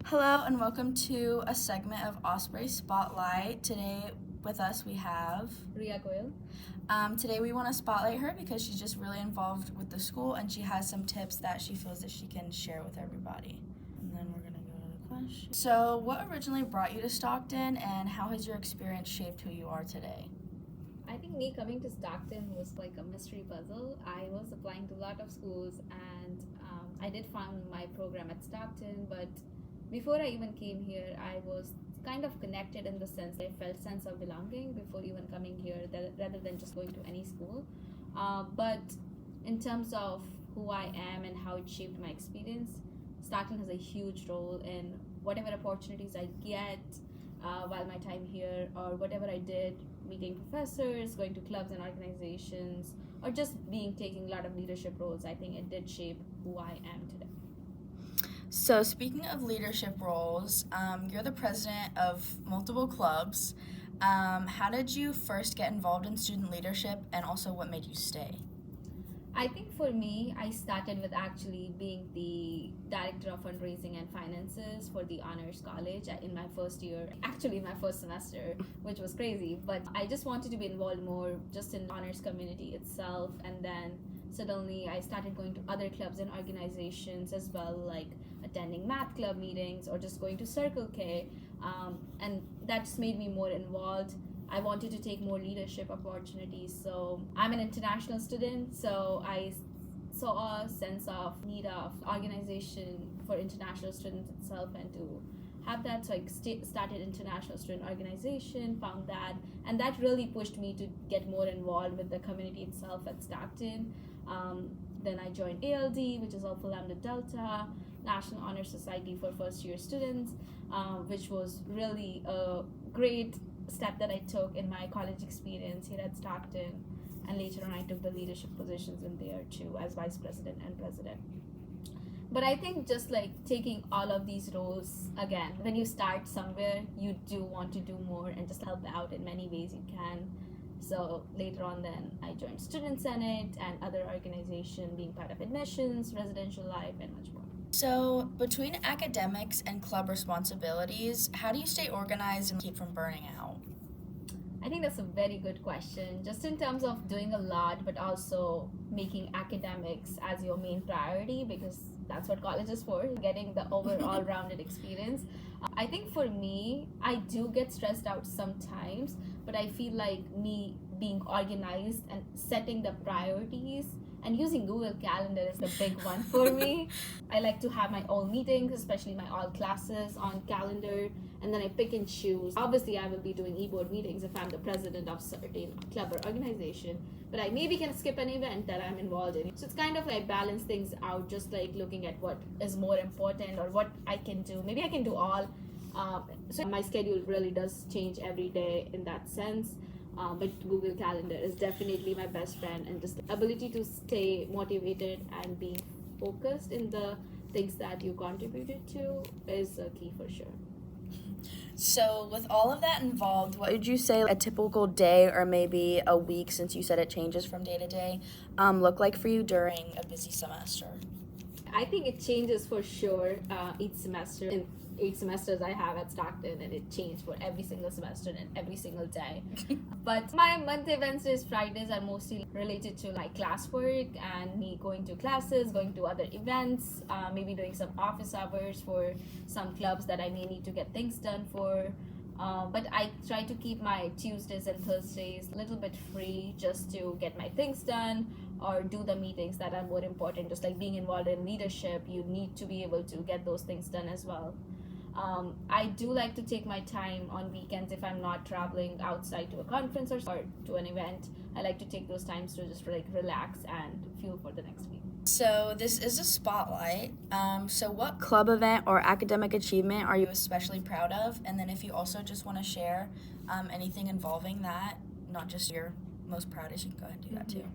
Hello and welcome to a segment of Osprey Spotlight. Today with us we have Riya Goyal. Today we want to spotlight her because she's just really involved with the school and she has some tips that she feels that she can share with everybody. And then we're going to go to the question. So what originally brought you to Stockton and how has your experience shaped who you are today? I think me coming to Stockton was like a mystery puzzle. I was applying to a lot of schools and I did find my program at Stockton, but before I even came here, I was kind of connected in the sense I felt sense of belonging before even coming here rather than just going to any school. But in terms of who I am and how it shaped my experience, Stockton has a huge role in whatever opportunities I get while my time here or whatever I did, meeting professors, going to clubs and organizations, or just taking a lot of leadership roles. I think it did shape who I am today. So speaking of leadership roles, you're the president of multiple clubs. How did you first get involved in student leadership and also what made you stay? I think for me, I started with actually being the director of fundraising and finances for the Honors College in my first year, actually in my first semester, which was crazy. But I just wanted to be involved more just in the honors community itself. And then suddenly I started going to other clubs and organizations as well, like attending math club meetings or just going to Circle K. And that just made me more involved. I wanted to take more leadership opportunities. So I'm an international student, so I saw a sense of need of organization for international students itself and to have that. So I started international student organization, found that, and that really pushed me to get more involved with the community itself at Stockton. Then I joined ALD, which is Alpha Lambda Delta, National Honor Society for first year students, which was really a great step that I took in my college experience here at Stockton, and later on I took the leadership positions in there too as vice president and president. But I think just like taking all of these roles, again, when you start somewhere, you do want to do more and just help out in many ways you can. So later on then I joined Student Senate and other organizations, being part of admissions, residential life, and much more. So, between academics and club responsibilities, how do you stay organized and keep from burning out? I think that's a very good question. Just in terms of doing a lot, but also making academics as your main priority, because that's what college is for, getting the overall rounded experience. I think for me, I do get stressed out sometimes, but I feel like me being organized and setting the priorities and using Google Calendar is the big one for me. I like to have my all meetings, especially my all classes on calendar, and then I pick and choose. Obviously, I will be doing e-board meetings if I'm the president of certain club or organization, but I maybe can skip an event that I'm involved in. So it's kind of like balance things out, just like looking at what is more important or what I can do. Maybe I can do all. So my schedule really does change every day in that sense. But Google Calendar is definitely my best friend, and just the ability to stay motivated and being focused in the things that you contributed to is a key for sure. So, with all of that involved, what would you say a typical day or maybe a week, since you said it changes from day to day, look like for you during a busy semester? I think it changes for sure each semester. In 8 semesters I have at Stockton, and it changed for every single semester and every single day. But my Monday, Wednesdays, Fridays are mostly related to like classwork and me going to classes, going to other events, maybe doing some office hours for some clubs that I may need to get things done for. But I try to keep my Tuesdays and Thursdays a little bit free just to get my things done or do the meetings that are more important. Just like being involved in leadership, you need to be able to get those things done as well. I do like to take my time on weekends if I'm not traveling outside to a conference or to an event. I like to take those times to just like relax and fuel for the next week. So, this is a spotlight. So, what club event or academic achievement are you especially proud of? And then, if you also just want to share anything involving that, not just your most proudest, you can go ahead and do that too.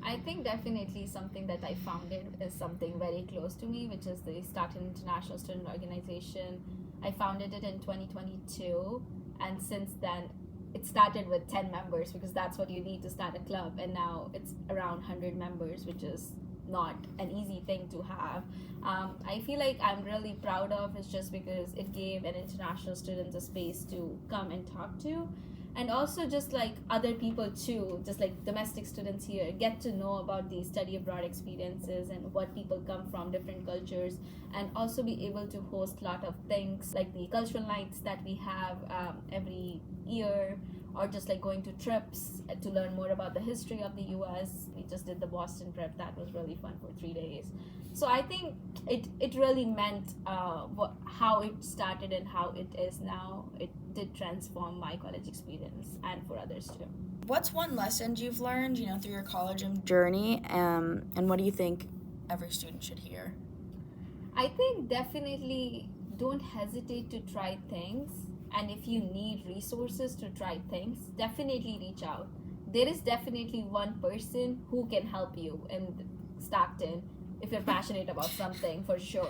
I think definitely something that I founded is something very close to me, which is the Stockton International Student Organization. I founded it in 2022, and since then it started with 10 members because that's what you need to start a club, and now it's around 100 members, which is not an easy thing to have. I feel like I'm really proud of is just because it gave an international students a space to come and talk to, and also just like other people too, just like domestic students here, get to know about these study abroad experiences and what people come from different cultures, and also be able to host a lot of things like the cultural nights that we have every year, or just like going to trips to learn more about the history of the US. We just did the Boston trip, that was really fun for 3 days. So I think it really meant how it started and how it is now. It did transform my college experience and for others too. What's one lesson you've learned, through your college journey, and what do you think every student should hear? I think definitely don't hesitate to try things, and if you need resources to try things, definitely reach out. There is definitely one person who can help you in Stockton if you're passionate about something, for sure,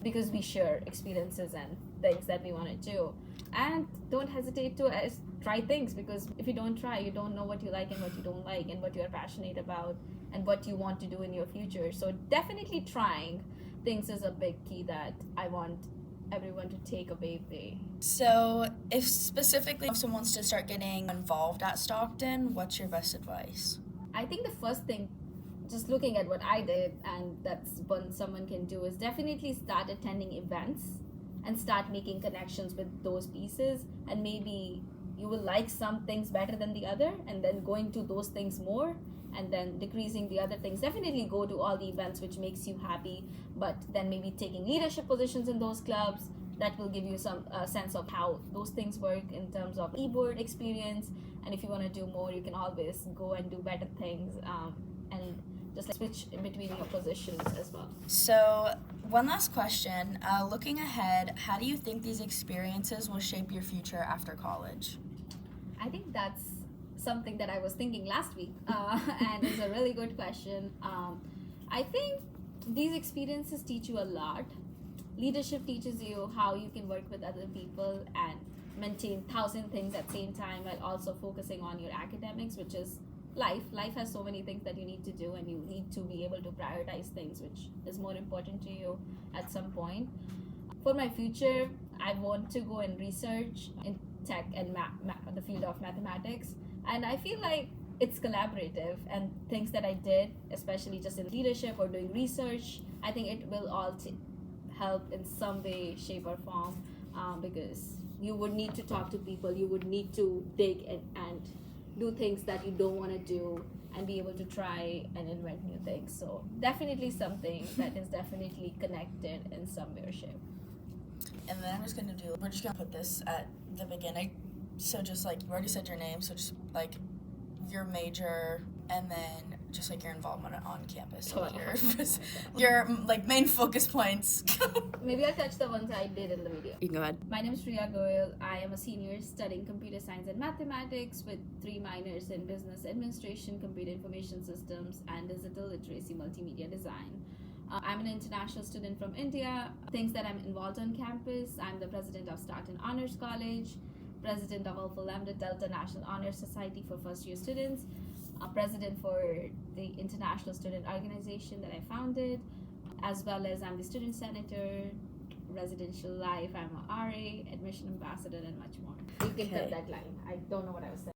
because we share experiences and things that we want to do. And don't hesitate to try things, because if you don't try, you don't know what you like and what you don't like and what you're passionate about and what you want to do in your future. So definitely trying things is a big key that I want everyone to take away. So if someone wants to start getting involved at Stockton, what's your best advice? I think the first thing, just looking at what I did, and that's what someone can do, is definitely start attending events and start making connections with those pieces, and maybe you will like some things better than the other, and then going to those things more and then decreasing the other things. Definitely go to all the events which makes you happy, but then maybe taking leadership positions in those clubs, that will give you some sense of how those things work in terms of e-board experience. And if you want to do more, you can always go and do better things, and just like switch in between your positions as well. So one last question, looking ahead, how do you think these experiences will shape your future after college? I think that's something that I was thinking last week, and it's a really good question. I think these experiences teach you a lot. Leadership teaches you how you can work with other people and maintain 1,000 things at the same time, while also focusing on your academics, which is life. Life has so many things that you need to do, and you need to be able to prioritize things which is more important to you at some point. For my future, I want to go and research in tech and the field of mathematics, and I feel like it's collaborative, and things that I did, especially just in leadership or doing research, I think it will all help in some way, shape or form, because you would need to talk to people, you would need to dig and do things that you don't want to do, and be able to try and invent new things. So definitely something that is definitely connected in some way or shape. And then we're just gonna put this at the beginning. So just like, you already said your name, so just like your major, and then just like your involvement on campus, so your like main focus points. Maybe I'll touch the ones I did in the video. You can go ahead. My name is Riya Goyal. I am a senior studying computer science and mathematics with 3 minors in business administration, computer information systems, and digital literacy multimedia design. I'm an international student from India. Things that I'm involved on campus: I'm the president of Stockton Honors College, president of Alpha Lambda Delta National Honor Society for first year students, president for the International Student Organization that I founded, as well as I'm the student senator, residential life, I'm a RA, admission ambassador, and much more. You can cut that line. I don't know what I was saying.